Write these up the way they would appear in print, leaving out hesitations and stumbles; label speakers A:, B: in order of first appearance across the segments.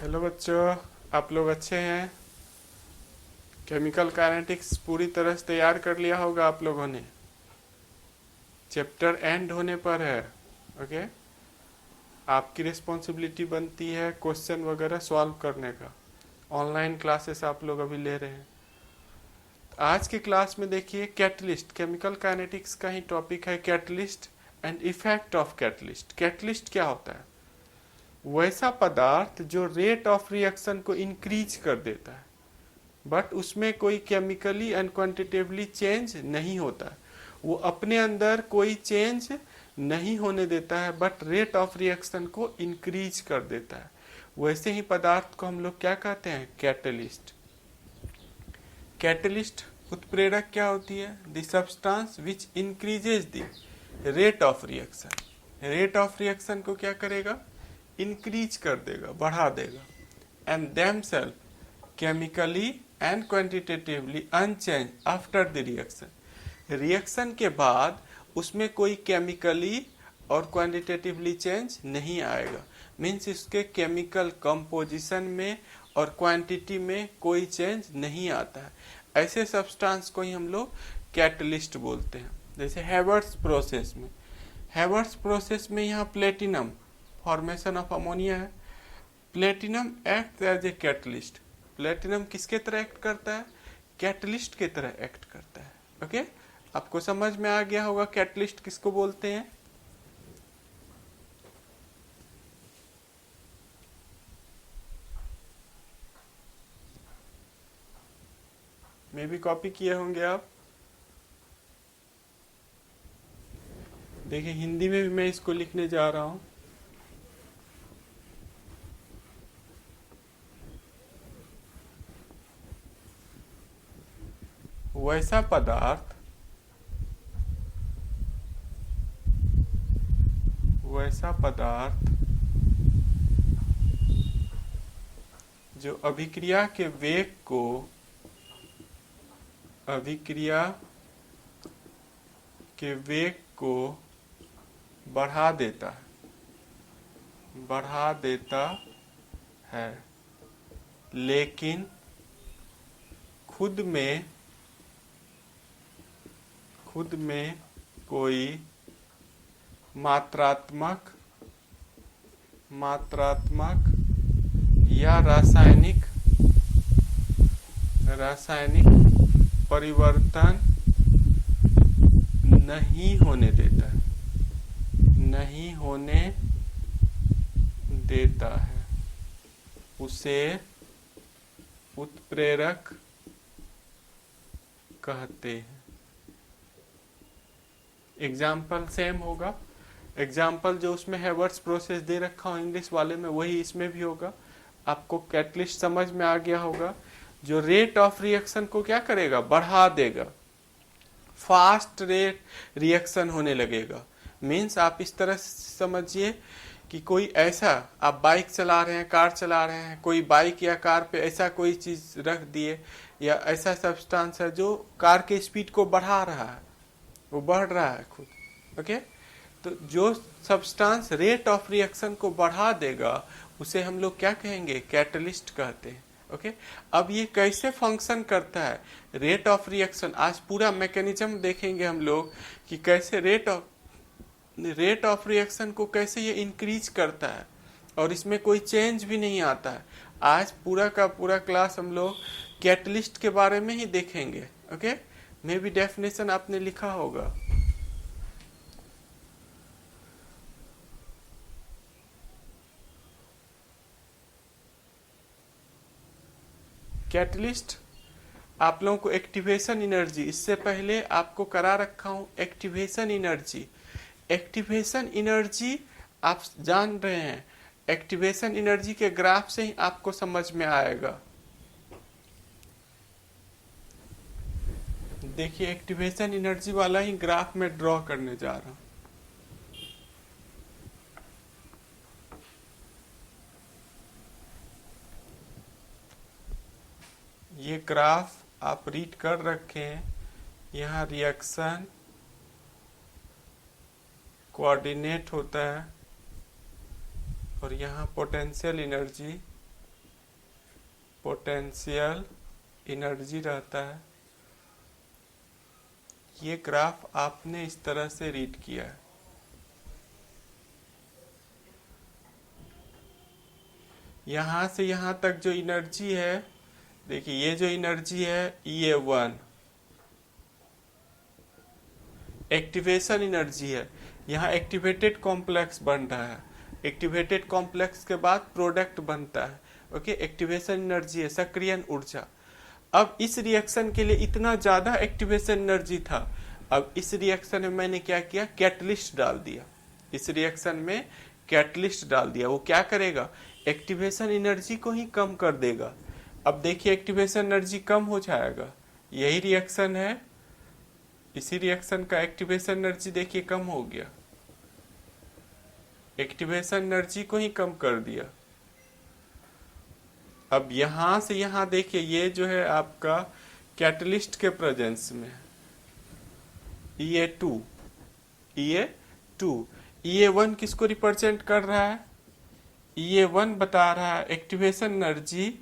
A: Hello बच्चों, आप लोग अच्छे हैं। केमिकल काइनेटिक्स पूरी तरह से तैयार कर लिया होगा आप लोगों ने। चैप्टर एंड होने पर है। ओके, आपकी रिस्पॉन्सिबिलिटी बनती है क्वेश्चन वगैरह सॉल्व करने का। ऑनलाइन क्लासेस आप लोग अभी ले रहे हैं। आज की क्लास में देखिए कैटलिस्ट, केमिकल काइनेटिक्स का ही टॉपिक है catalyst and effect of catalyst. Catalyst क्या होता है? वैसा पदार्थ जो रेट ऑफ रिएक्शन को इंक्रीज कर देता है, बट उसमें कोई केमिकली एंड क्वांटिटेटिवली चेंज नहीं होता है। वो अपने अंदर कोई चेंज नहीं होने देता है, बट रेट ऑफ रिएक्शन को इंक्रीज कर देता है। वैसे ही पदार्थ को हम लोग क्या कहते हैं? कैटलिस्ट। कैटलिस्ट उत्प्रेरक क्या होती है? The substance which increases the rate of reaction. Rate of reaction को क्या करेगा? इंक्रीज कर देगा, बढ़ा देगा। And themselves chemically and quantitatively unchange after the reaction. Reaction के बाद उसमें कोई केमिकली और क्वांटिटेटिवली चेंज नहीं आएगा। मीन्स इसके केमिकल कंपोजिशन में और क्वांटिटी में कोई चेंज नहीं आता है। ऐसे सब्सटेंस को ही हम लोग कैटलिस्ट बोलते हैं। जैसे हेवर्ट्स प्रोसेस में, हेवर्ट्स प्रोसेस में यहाँ प्लेटिनम फॉर्मेशन ऑफ अमोनिया है। Platinum act as a catalyst. Platinum किसके तरह एक्ट करता है? कैटलिस्ट के तरह एक्ट करता है। ओके, आपको समझ में आ गया होगा कैटलिस्ट किसको बोलते हैं। मे भी कॉपी किए होंगे आप। देखिए हिंदी में भी मैं इसको लिखने जा रहा हूं। वैसा पदार्थ, वैसा पदार्थ जो अभिक्रिया के वेग को, अभिक्रिया के वेग को बढ़ा देता है, बढ़ा देता है, लेकिन खुद में कोई मात्रात्मक या रासायनिक परिवर्तन नहीं होने देता है, नहीं होने देता है। उसे उत्प्रेरक कहते हैं। एग्जाम्पल सेम होगा। एग्जाम्पल जो उसमें हेवर्ट्स प्रोसेस दे रखा हो इंग्लिश वाले में, वही इसमें भी होगा। आपको कैटलिस्ट समझ में आ गया होगा। जो रेट ऑफ रिएक्शन को क्या करेगा? बढ़ा देगा। फास्ट रेट रिएक्शन होने लगेगा। मीन्स आप इस तरह से समझिए कि कोई ऐसा, आप बाइक चला रहे हैं, कार चला रहे हैं, कोई बाइक या कार पे ऐसा कोई चीज रख दिए या ऐसा सब्सटेंस है जो कार के स्पीड को बढ़ा रहा है, वो बढ़ रहा है खुद। ओके, तो जो सब्सटेंस रेट ऑफ रिएक्शन को बढ़ा देगा उसे हम लोग क्या कहेंगे? कैटलिस्ट कहते हैं। ओके, अब ये कैसे फंक्शन करता है रेट ऑफ रिएक्शन, आज पूरा मैकेनिज्म देखेंगे हम लोग कि कैसे रेट ऑफ रिएक्शन को कैसे ये इंक्रीज करता है और इसमें कोई चेंज भी नहीं आता है। आज पूरा का पूरा क्लास हम लोग कैटलिस्ट के बारे में ही देखेंगे। ओके, मे भी डेफिनेशन आपने लिखा होगा। कैटलिस्ट आप लोगों को एक्टिवेशन एनर्जी, इससे पहले आपको करा रखा हूं एक्टिवेशन एनर्जी। एक्टिवेशन एनर्जी आप जान रहे हैं, एक्टिवेशन एनर्जी के ग्राफ से ही आपको समझ में आएगा। देखिए एक्टिवेशन एनर्जी वाला ही ग्राफ में ड्रॉ करने जा रहा हूं। ये ग्राफ आप रीड कर रखे हैं। यहाँ रिएक्शन कोऑर्डिनेट होता है और यहाँ पोटेंशियल एनर्जी पोटेंशियल एनर्जी रहता है। ये ग्राफ आपने इस तरह से रीड किया है। यहां से यहां तक जो एनर्जी है, देखिए ये जो एनर्जी है E1 एक्टिवेशन एनर्जी है। यहाँ एक्टिवेटेड कॉम्प्लेक्स बन रहा है, एक्टिवेटेड कॉम्प्लेक्स के बाद प्रोडक्ट बनता है। ओके, एक्टिवेशन एनर्जी है, सक्रियण ऊर्जा। अब इस रिएक्शन के लिए इतना ज्यादा एक्टिवेशन एनर्जी था, अब इस रिएक्शन में मैंने क्या किया, कैटलिस्ट डाल दिया। इस रिएक्शन में कैटलिस्ट डाल दिया। वो क्या करेगा, एक्टिवेशन एनर्जी को ही कम कर देगा। अब देखिए एक्टिवेशन एनर्जी कम हो जाएगा, यही रिएक्शन है, इसी रिएक्शन का एक्टिवेशन एनर्जी देखिए कम हो गया, एक्टिवेशन एनर्जी को ही कम कर दिया। अब यहां से यहां देखिए ये जो है आपका कैटलिस्ट के प्रेजेंस में E2 E1 किसको रिप्रेजेंट कर रहा है, E1 बता रहा है एक्टिवेशन एनर्जी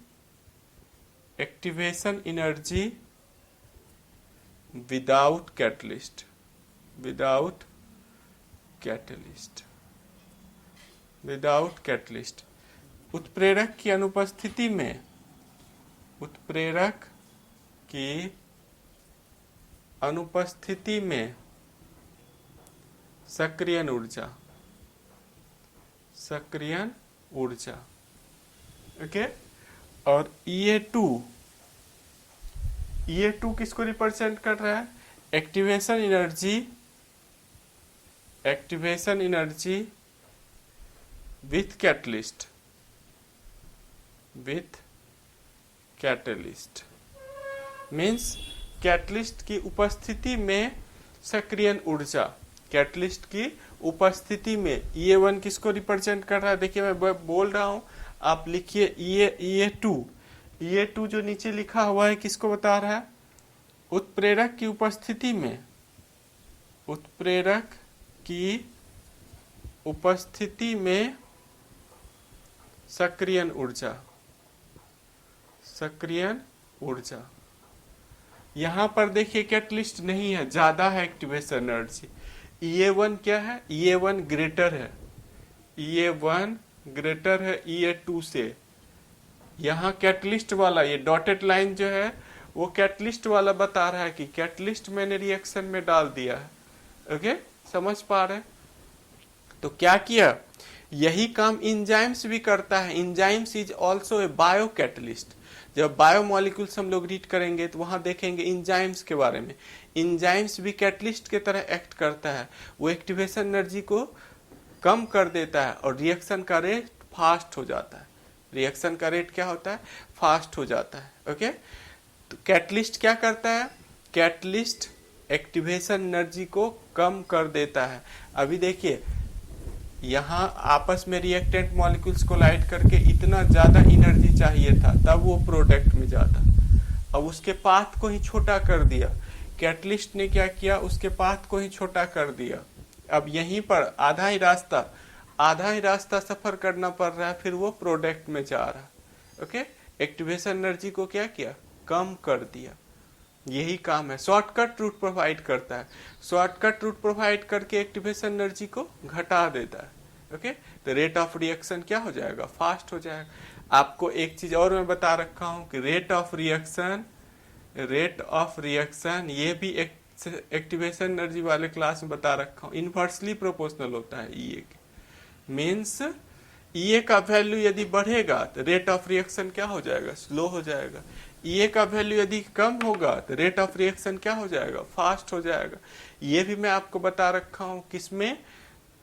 A: विदाउट कैटलिस्ट, उत्प्रेरक की अनुपस्थिति में, उत्प्रेरक की अनुपस्थिति में सक्रियण ऊर्जा। ओके, और E2 किसको रिप्रेजेंट कर रहा है, activation energy with catalyst means catalyst की उपस्थिति में सक्रियण ऊर्जा। कैटलिस्ट की उपस्थिति में E1 किसको रिप्रेजेंट कर रहा है, देखिए मैं बोल रहा हूं, आप लिखिए E2 जो नीचे लिखा हुआ है किसको बता रहा है, उत्प्रेरक की उपस्थिति में, उत्प्रेरक की उपस्थिति में सक्रियण ऊर्जा। यहां पर देखिए कैटलिस्ट नहीं है, ज्यादा है एक्टिवेशन एनर्जी। E1 क्या है, E1 ग्रेटर है E2 से। यहाँ कैटलिस्ट वाला ये डॉटेड लाइन जो है वो कैटलिस्ट वाला बता रहा है कि कैटलिस्ट मैंने रिएक्शन में डाल दिया है। ओके, समझ पा रहे हैं। तो क्या किया, यही काम इंजाइम्स भी करता है। Enzymes is also a bio catalyst. जब बायो मॉलिक्यूल्स हम लोग रीड करेंगे तो वहां देखेंगे इंजाइम्स के बारे में। इंजाइम्स भी कैटलिस्ट के तरह एक्ट करता है, वो एक्टिवेशन एनर्जी को कम कर देता है और रिएक्शन का रेट फास्ट हो जाता है। रिएक्शन का रेट क्या होता है, फास्ट हो जाता है। ओके, तो कैटलिस्ट क्या करता है, कैटलिस्ट एक्टिवेशन एनर्जी को कम कर देता है। अभी देखिए यहाँ आपस में रिएक्टेंट मॉलिक्यूल्स को लाइट करके इतना ज्यादा एनर्जी चाहिए था, तब वो प्रोडक्ट में जाता। अब उसके पाथ को ही छोटा कर दिया, कैटलिस्ट ने क्या किया, उसके पाथ को ही छोटा कर दिया। अब यहीं पर आधा ही रास्ता सफर करना पड़ रहा है, फिर वो प्रोडक्ट में जा रहा है। ओके, एक्टिवेशन एनर्जी को क्या किया, कम कर दिया। यही काम है, शॉर्टकट रूट प्रोवाइड करता है। शॉर्टकट रूट प्रोवाइड करके एक्टिवेशन एनर्जी को घटा देता है। ओके, तो रेट ऑफ रिएक्शन क्या हो जाएगा, फास्ट हो जाएगा। आपको एक चीज और मैं बता रखा हूं कि रेट ऑफ रिएक्शन ये भी एक्टिवेशन एनर्जी वाले क्लास में बता रखा हूं, इनवर्सली प्रोपोर्शनल होता है E के। मीन्स E का वैल्यू यदि बढ़ेगा तो रेट ऑफ रिएक्शन क्या हो जाएगा, स्लो हो जाएगा। E का वैल्यू यदि कम होगा तो रेट ऑफ रिएक्शन क्या हो जाएगा, फास्ट हो जाएगा। ये भी मैं आपको बता रखा हूं किसमें,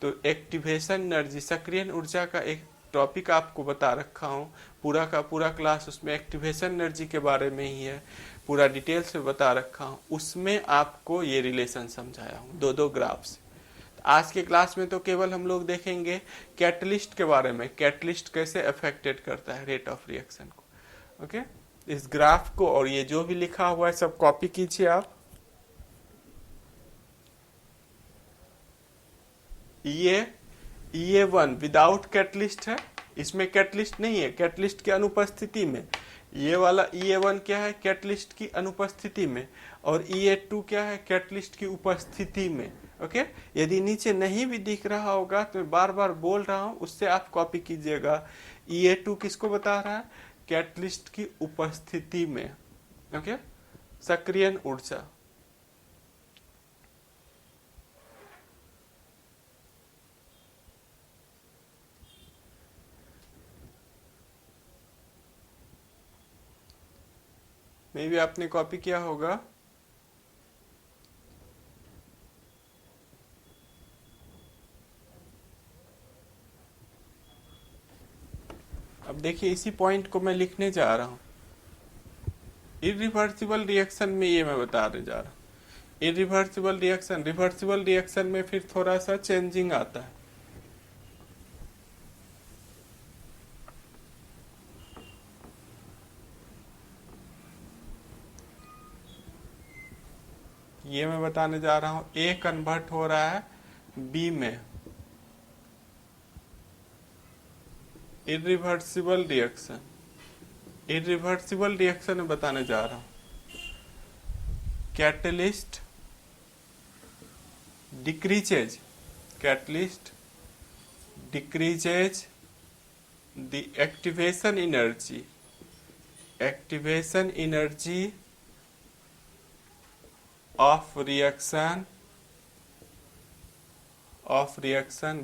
A: तो एक्टिवेशन एनर्जी, सक्रियण ऊर्जा का एक टॉपिक आपको बता रखा हूं। पूरा का पूरा क्लास उसमें एक्टिवेशन एनर्जी के बारे में ही है, पूरा डिटेल से बता रखा हूं। उसमें आपको ये रिलेशन समझाया हूं दो ग्राफ से। आज के क्लास में तो केवल हम लोग देखेंगे कैटलिस्ट के बारे में, कैटलिस्ट कैसे अफेक्टेड करता है रेट ऑफ रिएक्शन को। ओके, इस ग्राफ को और ये जो भी लिखा हुआ है सब कॉपी कीजिए आप। E1 विदाउट कैटलिस्ट है, इसमें कैटलिस्ट नहीं है, कैटलिस्ट की अनुपस्थिति में ये वाला EA1 क्या है, कैटलिस्ट की अनुपस्थिति में, और EA2 क्या है, कैटलिस्ट की उपस्थिति में। ओके, यदि नीचे नहीं भी दिख रहा होगा तो मैं बार बार बोल रहा हूं, उससे आप कॉपी कीजिएगा। EA2 किसको बता रहा है, कैटलिस्ट की उपस्थिति में। ओके, सक्रियण ऊर्जा। मे भी आपने कॉपी किया होगा। अब देखिए इसी पॉइंट को मैं लिखने जा रहा हूं। इरिवर्सिबल रिएक्शन में ये मैं बताने जा रहा हूं। इरिवर्सिबल रिएक्शन, रिवर्सिबल रिएक्शन में फिर थोड़ा सा चेंजिंग आता है। ये मैं बताने जा रहा हूं, ए कन्वर्ट हो रहा है बी में। इरिवर्सिबल रिएक्शन, इरिवर्सिबल रिएक्शन में बताने जा रहा हूं। Catalyst decreases, catalyst decreases the activation energy, activation energy of reaction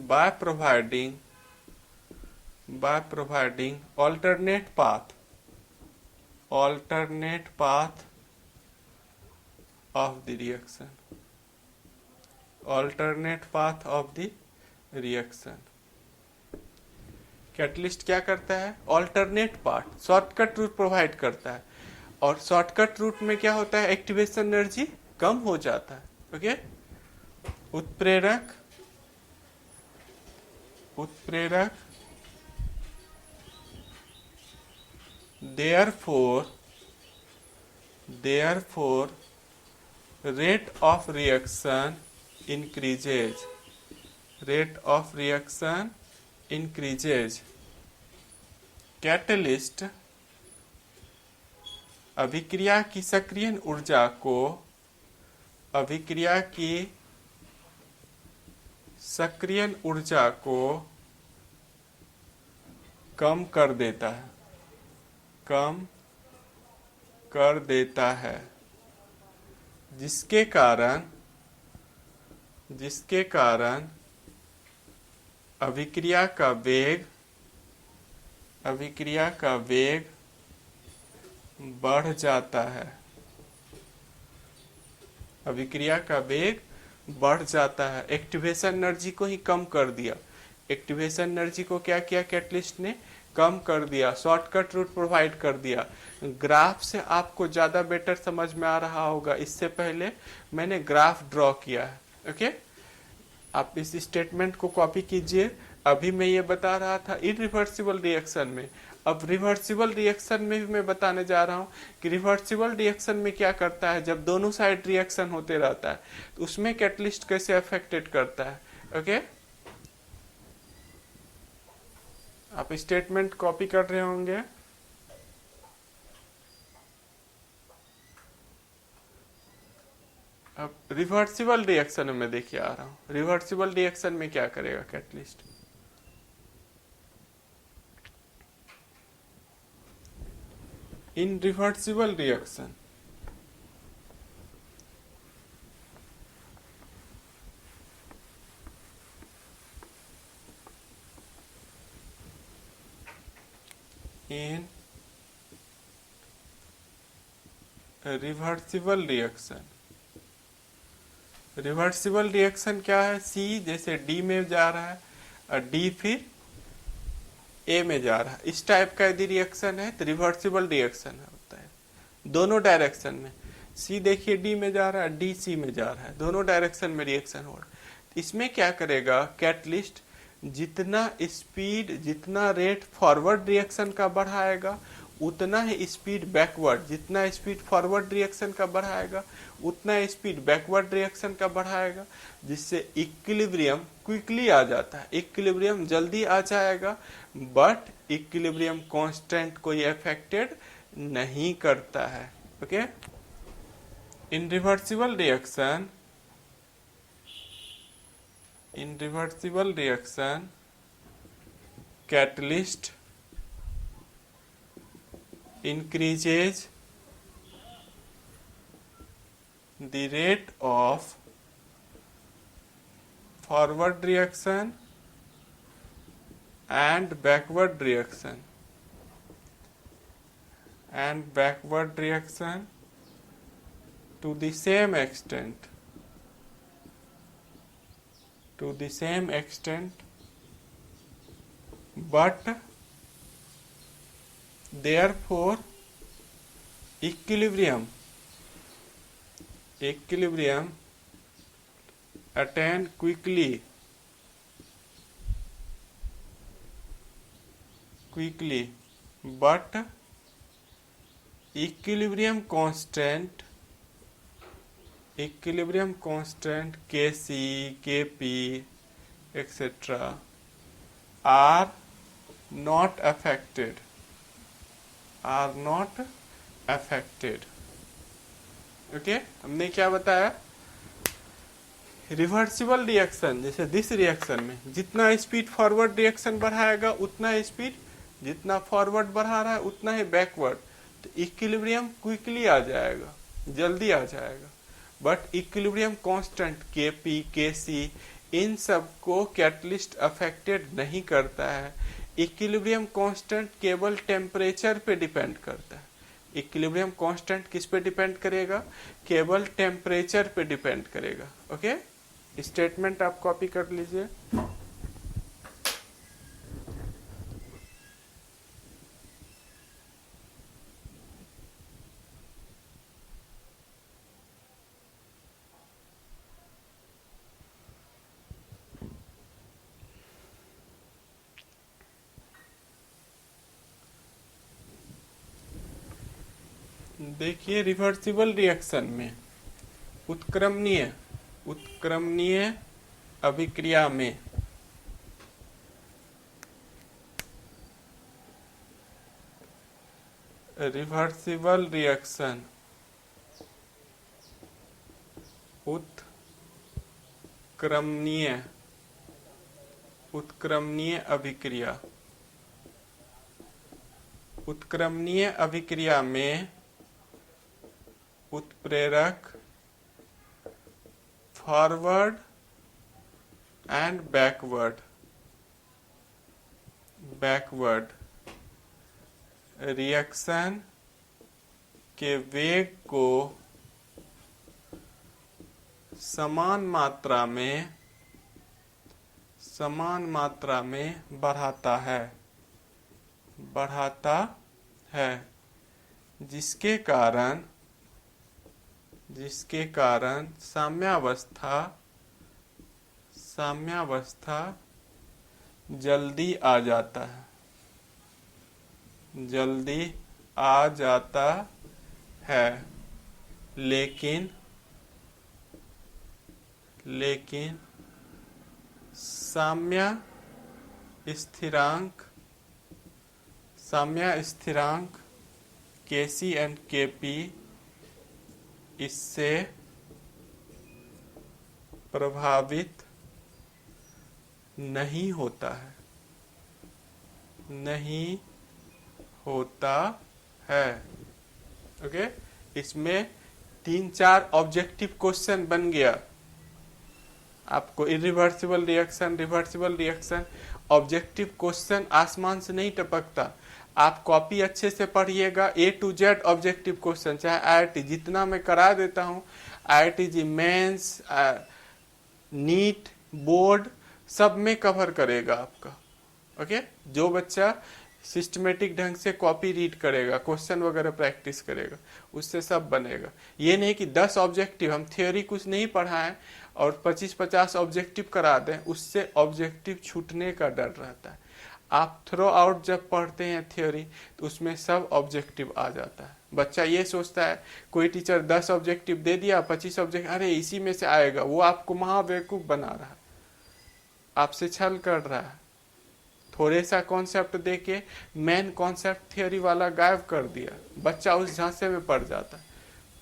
A: by providing alternate path of the reaction, alternate path of the reaction। Catalyst क्या करता है, alternate path, shortcut route provide करता है, और शॉर्टकट रूट में क्या होता है, एक्टिवेशन एनर्जी कम हो जाता है। ओके, उत्प्रेरक therefore rate of reaction increases, catalyst अभिक्रिया की सक्रियण ऊर्जा को, अभिक्रिया की सक्रियण ऊर्जा को कम कर देता है, कम कर देता है, जिसके कारण अभिक्रिया का वेग बढ़ जाता है, अभिक्रिया का वेग बढ़ जाता है। एक्टिवेशन एनर्जी को ही कम कर दिया, एक्टिवेशन एनर्जी को क्या किया, कैटलिस्ट ने कम कर दिया, शॉर्टकट रूट प्रोवाइड कर दिया। ग्राफ से आपको ज्यादा बेटर समझ में आ रहा होगा, इससे पहले मैंने ग्राफ ड्रॉ किया है। ओके, आप इस स्टेटमेंट को कॉपी कीजिए। अभी मैं ये बता रहा था इरिवर्सिबल रिएक्शन में, अब रिवर्सिबल रिएक्शन में भी मैं बताने जा रहा हूं कि रिवर्सिबल रिएक्शन में क्या करता है, जब दोनों साइड रिएक्शन होते रहता है तो उसमें कैटलिस्ट कैसे अफेक्टेड करता है। ओके, आप स्टेटमेंट कॉपी कर रहे होंगे। अब रिवर्सिबल रिएक्शन में देखिए आ रहा हूं, रिवर्सिबल रिएक्शन में क्या करेगा catalyst. In reversible reaction in reversible reaction, reversible reaction क्या है, सी जैसे डी में जा रहा है और डी फिर ए में जा रहा है, इस टाइप का यदि रिएक्शन है तो रिवर्सिबल रिएक्शन होता है। दोनों डायरेक्शन में, सी देखिए डी में जा रहा है, डी सी में जा रहा है, दोनों डायरेक्शन में रिएक्शन हो रहा है। इसमें क्या करेगा कैटलिस्ट, जितना स्पीड, जितना रेट फॉरवर्ड रिएक्शन का बढ़ाएगा उतना ही स्पीड बैकवर्ड, जितना स्पीड फॉरवर्ड रिएक्शन का बढ़ाएगा उतना स्पीड बैकवर्ड रिएक्शन का बढ़ाएगा, जिससे इक्विलिब्रियम क्विकली आ जाता है, इक्विलिब्रियम जल्दी आ जाएगा, बट इक्विलिब्रियम कांस्टेंट कोई अफेक्टेड नहीं करता है। Okay, in reversible reaction catalyst increases the rate of forward reaction and backward reaction to the same extent but therefore equilibrium attained quickly but equilibrium constant Kc, Kp, etc. are not affected. Okay, हमने क्या बताया? Reversible reaction, जैसे this reaction में जितना speed forward reaction बढ़ाएगा उतना speed, जितना forward बढ़ा रहा है उतना ही बैकवर्ड, तो इक्विलिब्रियम क्विकली आ जाएगा, जल्दी आ जाएगा। But equilibrium constant Kp, Kc इन सब को कैटलिस्ट अफेक्टेड नहीं करता है। इक्विलिब्रियम कांस्टेंट केवल टेम्परेचर पे डिपेंड करता है। इक्विलिब्रियम कांस्टेंट किस पे डिपेंड करेगा? केवल टेम्परेचर पे डिपेंड करेगा। ओके, स्टेटमेंट आप कॉपी कर लीजिए। देखिए, रिवर्सिबल रिएक्शन में उत्क्रमणीय अभिक्रिया में रिवर्सिबल रिएक्शन उत्क्रमणीय अभिक्रिया में उत्प्रेरक फॉरवर्ड एंड बैकवर्ड रिएक्शन के वेग को समान मात्रा में बढ़ाता है, जिसके कारण साम्यावस्था जल्दी आ जाता है, लेकिन साम्य स्थिरांक Kc एंड Kp इससे प्रभावित नहीं होता है। ओके, इसमें 3-4 ऑब्जेक्टिव क्वेश्चन बन गया। आपको इरिवर्सिबल रिएक्शन ऑब्जेक्टिव क्वेश्चन आसमान से नहीं टपकता। आप कॉपी अच्छे से पढ़िएगा, A to Z objective question, चाहे IIT जितना मैं करा देता हूँ, IIT मेंस, नीट, बोर्ड सब में कवर करेगा आपका। ओके, जो बच्चा सिस्टमेटिक ढंग से कॉपी रीड करेगा, क्वेश्चन वगैरह प्रैक्टिस करेगा, उससे सब बनेगा। ये नहीं कि 10 ऑब्जेक्टिव, हम थ्योरी कुछ नहीं पढ़ाएं और 25-50 ऑब्जेक्टिव करा दें, उससे ऑब्जेक्टिव छूटने का डर रहता है। आप थ्रो आउट जब पढ़ते हैं थ्योरी तो उसमें सब ऑब्जेक्टिव आ जाता है। बच्चा ये सोचता है कोई टीचर 10 ऑब्जेक्टिव दे दिया, 25 ऑब्जेक्टिव, अरे इसी में से आएगा, वो आपको महाबेवकूफ बना रहा है, आपसे छल कर रहा है। थोड़े सा कॉन्सेप्ट देके मेन कॉन्सेप्ट थियोरी वाला गायब कर दिया, बच्चा उस झांसे में पड़ जाता।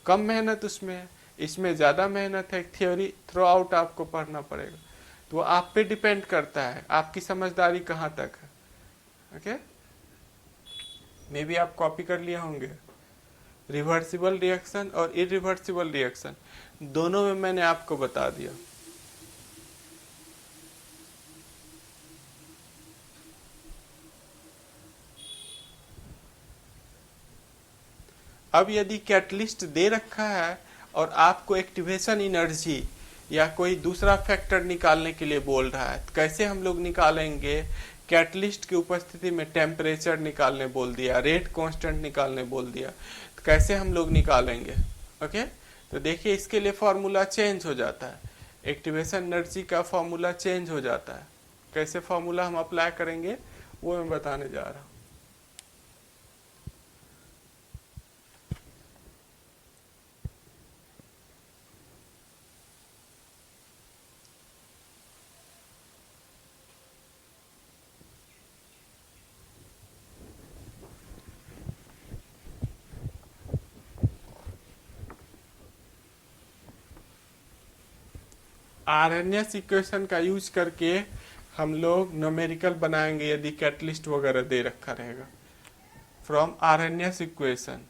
A: कम मेहनत उसमें है, इसमें ज़्यादा मेहनत है, थ्योरी थ्रू आउट आपको पढ़ना पड़ेगा। तो आप पे डिपेंड करता है आपकी समझदारी कहाँ तक है। ओके, मे बी आप कॉपी कर लिए होंगे। रिवर्सिबल रिएक्शन और इरिवर्सिबल रिएक्शन दोनों में मैंने आपको बता दिया। अब यदि कैटलिस्ट दे रखा है और आपको एक्टिवेशन एनर्जी या कोई दूसरा फैक्टर निकालने के लिए बोल रहा है, तो कैसे हम लोग निकालेंगे? कैटलिस्ट की उपस्थिति में टेम्परेचर निकालने बोल दिया, रेट कांस्टेंट निकालने बोल दिया, तो कैसे हम लोग निकालेंगे? ओके, तो देखिए इसके लिए फॉर्मूला चेंज हो जाता है, एक्टिवेशन एनर्जी का फॉर्मूला चेंज हो जाता है। कैसे फॉर्मूला हम अप्लाई करेंगे वो मैं बताने जा रहा हूँ। आरएनएस इक्वेशन का यूज करके हम लोग न्यूमेरिकल बनाएंगे यदि कैटलिस्ट वगैरह दे रखा रहेगा। From Arrhenius equation,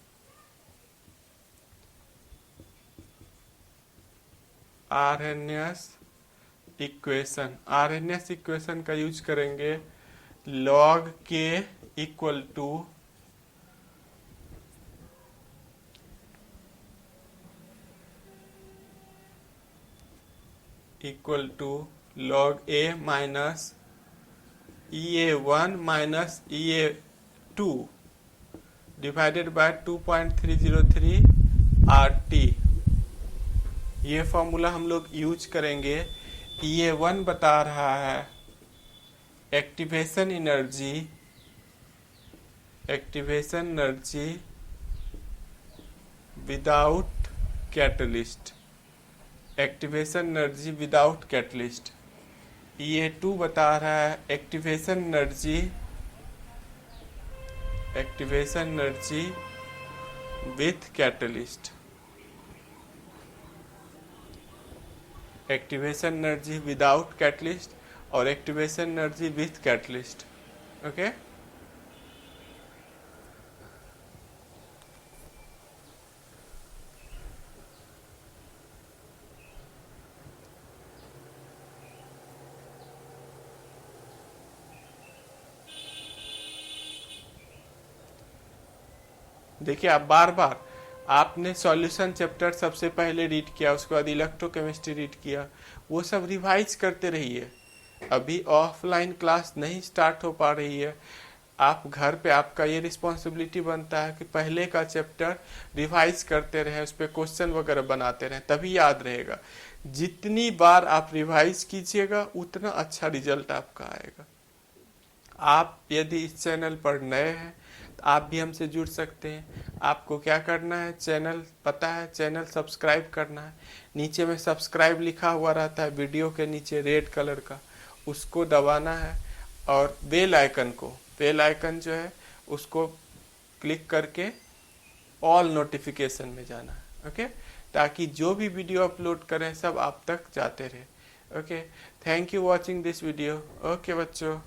A: Arrhenius equation का यूज करेंगे log k equal to log a minus EA1 minus EA2 divided by 2.303 RT। ये फॉर्मूला हम लोग यूज करेंगे। EA1 बता रहा है activation energy without catalyst, activation energy without catalyst. EA2 बता रहा है activation energy with catalyst, activation energy without catalyst और activation energy with catalyst. Okay, देखिए आप बार बार आपने सॉल्यूशन चैप्टर सबसे पहले रीड किया, उसके बाद इलेक्ट्रोकेमिस्ट्री रीड किया, वो सब रिवाइज करते रहिए। अभी ऑफलाइन क्लास नहीं स्टार्ट हो पा रही है, आप घर पे आपका ये रिस्पॉन्सिबिलिटी बनता है कि पहले का चैप्टर रिवाइज करते रहें, उस पर क्वेश्चन वगैरह बनाते रहें, तभी याद रहेगा। जितनी बार आप रिवाइज कीजिएगा उतना अच्छा रिजल्ट आपका आएगा। आप यदि इस चैनल पर नए हैं तो आप भी हमसे जुड़ सकते हैं। आपको क्या करना है, चैनल पता है, चैनल सब्सक्राइब करना है। नीचे में सब्सक्राइब लिखा हुआ रहता है वीडियो के नीचे रेड कलर का, उसको दबाना है और बेल आइकन जो है उसको क्लिक करके ऑल नोटिफिकेशन में जाना है। ओके, ताकि जो भी वीडियो अपलोड करें सब आप तक जाते रहे। Okay, thank you watching this video. Okay बच्चों।